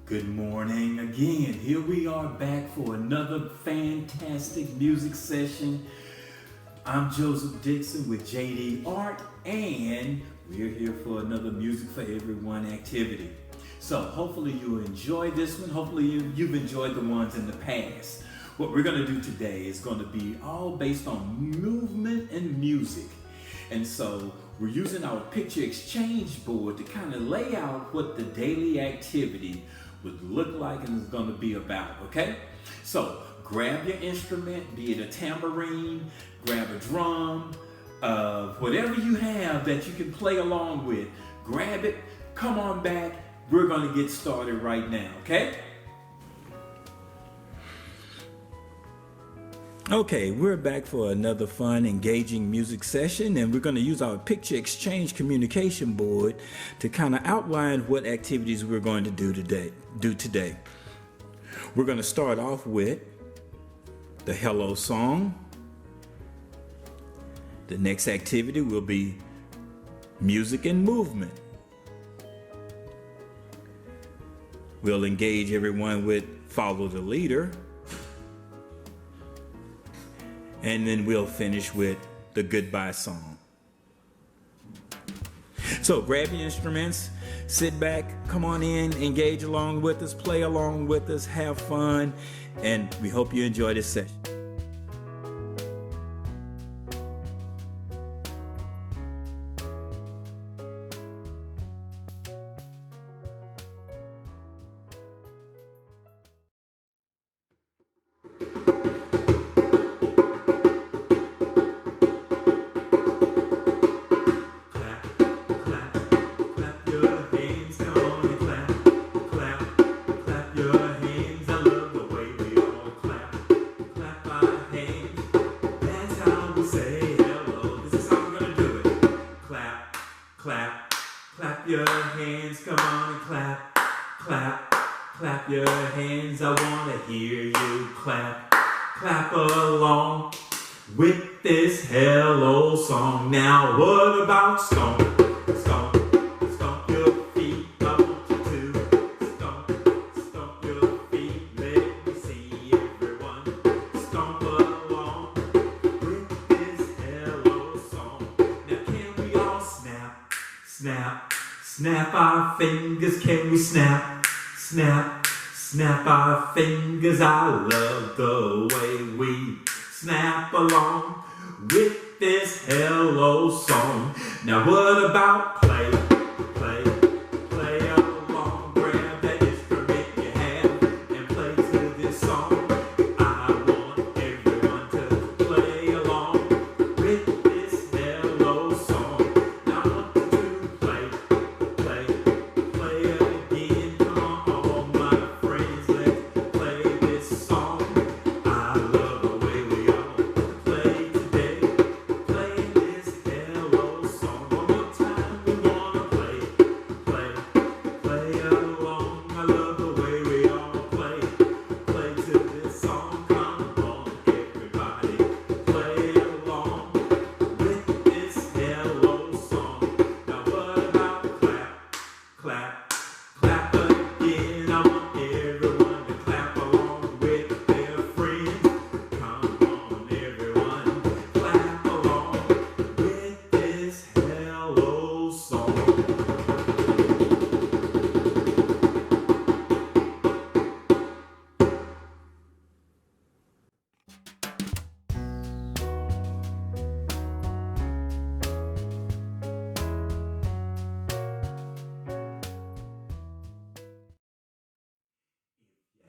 Good morning again. Here we are back for another fantastic music session. I'm Joseph Dixon with JD Art, and we're here for another Music for Everyone activity. So hopefully you enjoy this one. Hopefully you've enjoyed the ones in the past. What we're going to do today is going to be all based on movement and music. And so we're using our picture exchange board to kind of lay out what the daily activity would look like and is going to be about, okay? So grab your instrument, be it a tambourine, grab a drum, whatever you have that you can play along with, grab it, come on back. We're going to get started right now, okay? Okay, we're back for another fun, engaging music session, and we're going to use our picture exchange communication board to kind of outline what activities we're going to do today. We're going to start off with the hello song. The next activity will be music and movement. We'll engage everyone with follow the leader. And then we'll finish with the goodbye song. So grab your instruments, sit back, come on in, engage along with us, play along with us, have fun, and we hope you enjoy this session. Clap your hands, come on and clap, clap, clap your hands, I wanna hear you clap, clap along with this hello song. Now what about stomp, stomp, stomp your feet, I want you to stomp, stomp your feet, let me see everyone, stomp along with this hello song. Now can we all snap, snap, snap our fingers, can we snap, snap, snap our fingers? I love the way we snap along with this hello song. Now what about play, play, play along, grab that instrument you have and play to this song. I want everyone to play along with this hello song. Now I want you to play, play, play again. Come on, all my friends, let's play this song. I love the way we all play today, play this hello song. One more time, we wanna play, play, play along. I love the way we all play to this song. Come on, everybody, play along with this hello song. Now what about clap, clap, clap again? I want everyone to clap along with their friends. Come on, everyone, clap along with this hello song.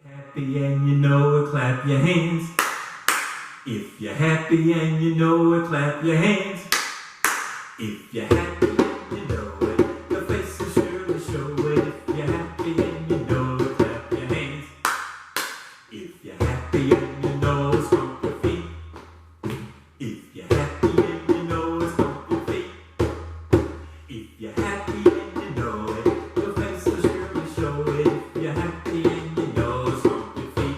Happy and you know it, clap your hands. If you're happy and you know it, clap your hands. If you're happy and you know it, the face will surely show it. If you're happy and you know it, clap your hands. If you're happy and you know it, stomp your feet. If you're happy and you know it, stomp your feet. If you're happy and you know it, your face will surely show it. If you're happy and you know it, stomp your feet.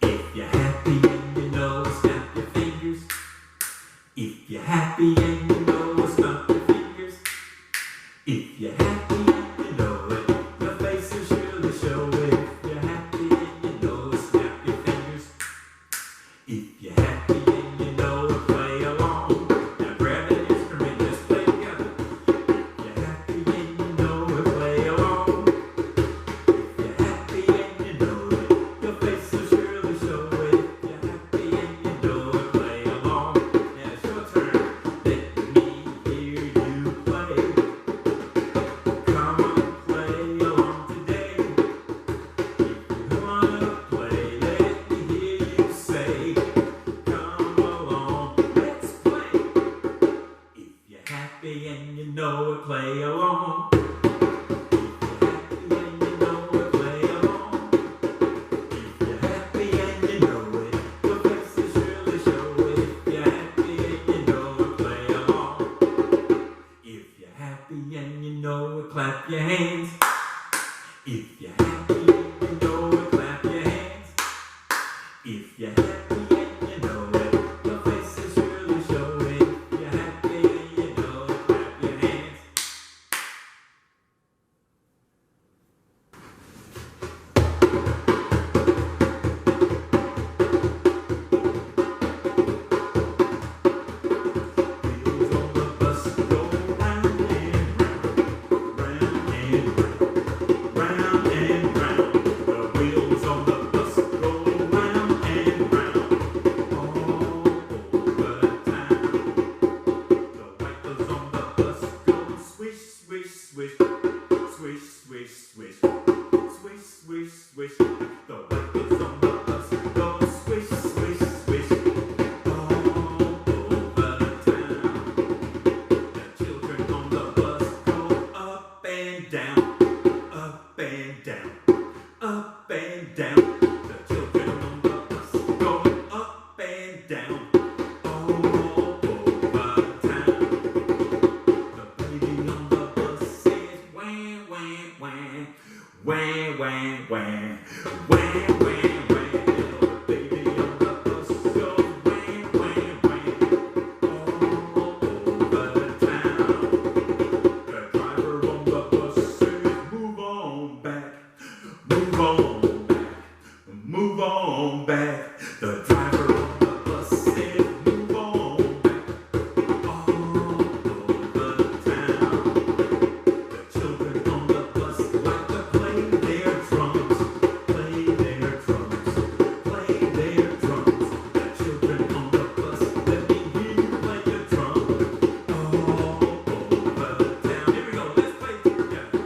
If you're happy and you know it, snap your fingers. If you're happy and you know it, stomp your fingers. If you're happy and you know it, your face will surely happy and you know it, play along. If you're happy and you know it, play along. If you're happy and you know it, your faces really show it. If you're happy and you know it, play along. If you're happy and you know it, clap your hands. If you're happy and you know it, clap your hands. If you're happy and you know it, your faces really show it. If you're happy and you know it, clap your hands. Wheels on the bus go round and round, round and round, round and round. The wheels on the bus go round and round, all over town. The wipers on the bus go swish, swish, swish, swish, swish, swish, swish, swish, swish. The wipers on the bus go swish, swish, swish, all over town. The children on the bus go up and down, up and down, up and down. The children on the bus go up and down, all over town. The baby on the bus says wah, wah, wah, wah, wah, wah, wah, wah, wah. The baby on the bus goes wah, wah, wah, all over town. The driver on the bus says move on back, move on back, move on back. The driver on the bus says move on back, all over town. The children on the bus like to play their drums, play their drums, play their drums. The children on the bus, let me hear you play your drum, all over town. Here we go, let's play together.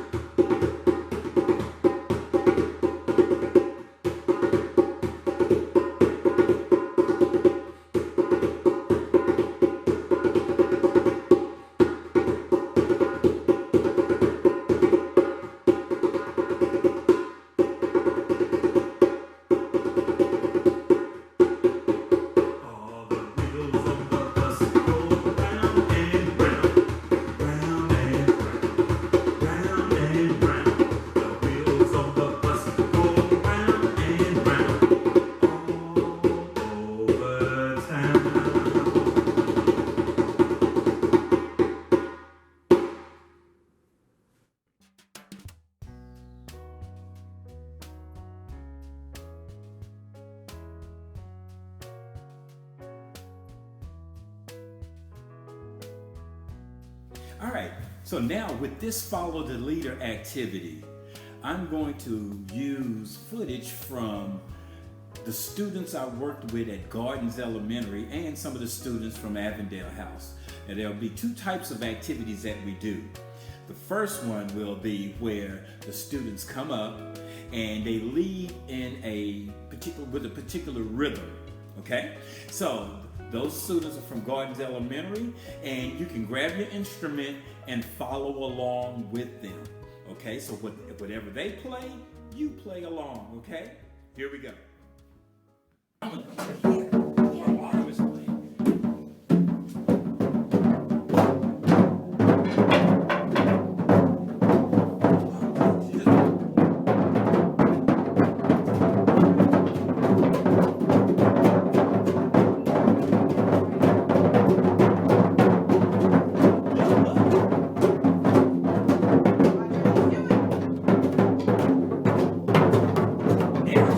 All the wheels on the bus go round and round, round and round, round and round. The wheels on the bus go round and round, all over town. All right, so now with this follow the leader activity, I'm going to use footage from the students I worked with at Gardens Elementary and some of the students from Avondale House. And there'll be two types of activities that we do. The first one will be where the students come up and they lead in with a particular rhythm, okay? So those students are from Gardens Elementary, and you can grab your instrument and follow along with them, okay? So whatever they play, you play along, okay? Here we go.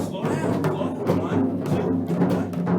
Slow down. 1, 2, 1.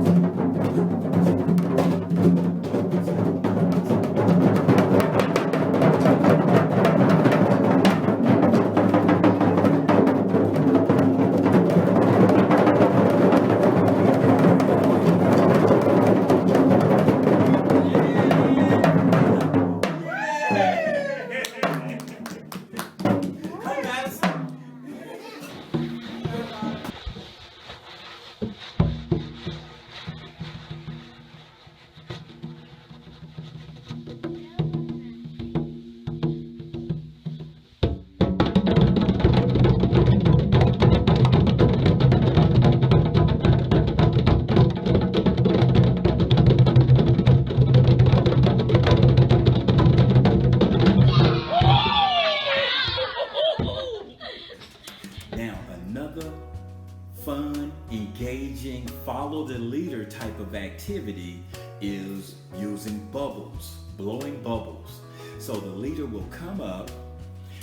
of activity is using bubbles, blowing bubbles. So the leader will come up,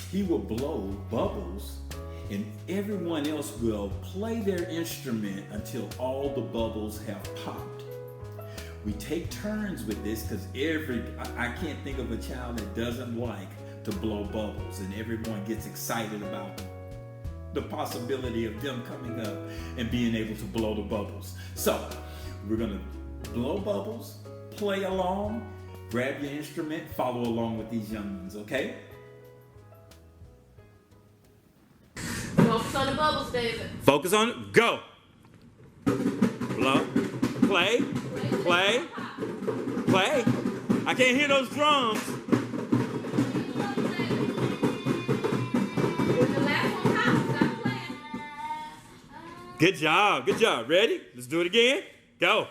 he will blow bubbles, and everyone else will play their instrument until all the bubbles have popped. We take turns with this because I can't think of a child that doesn't like to blow bubbles, and everyone gets excited about the possibility of them coming up and being able to blow the bubbles. So we're gonna blow bubbles, play along, grab your instrument, follow along with these young ones, okay? Focus on the bubbles, David. Focus on it. Go. Blow. Play. Play. Play. I can't hear those drums. Good job. Good job. Ready? Let's do it again. Go.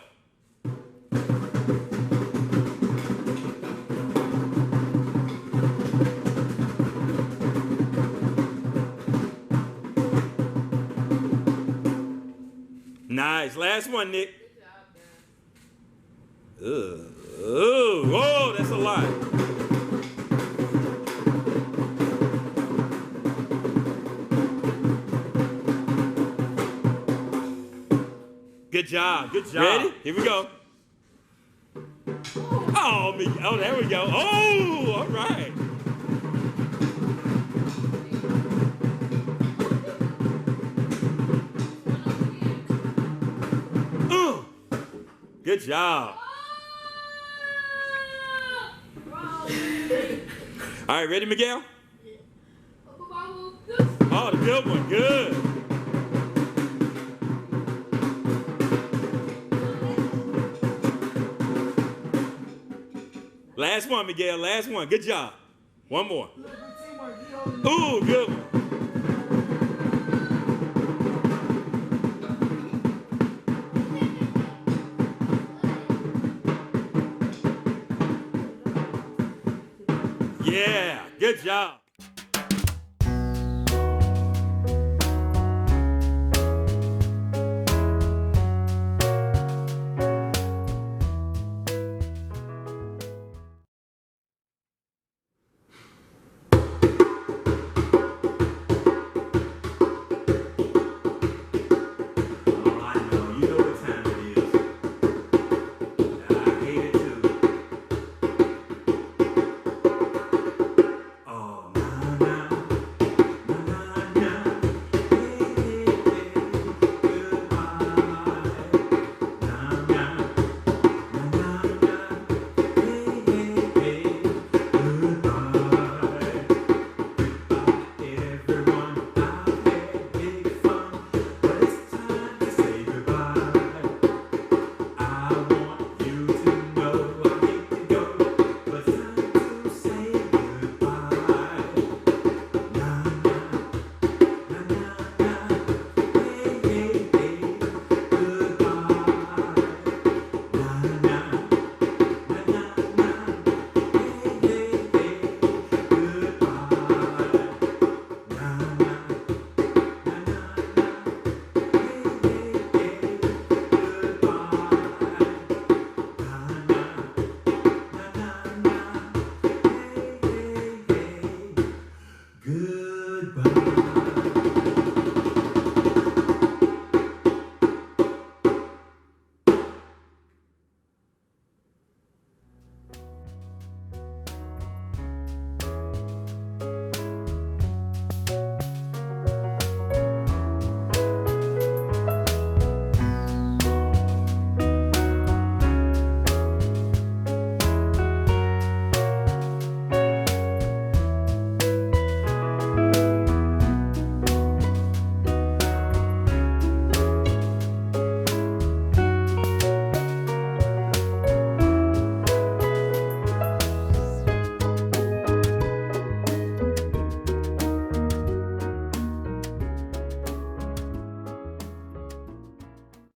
Nice. Last one, Nick. Oh, that's a lot. Good job. Good job. Ready? Here we go. Oh, there we go. Oh, all right. Good job. All right, ready, Miguel? Oh, the good one. Good. Last one, Miguel. Last one. Good job. One more. Ooh, good one. Yeah, good job.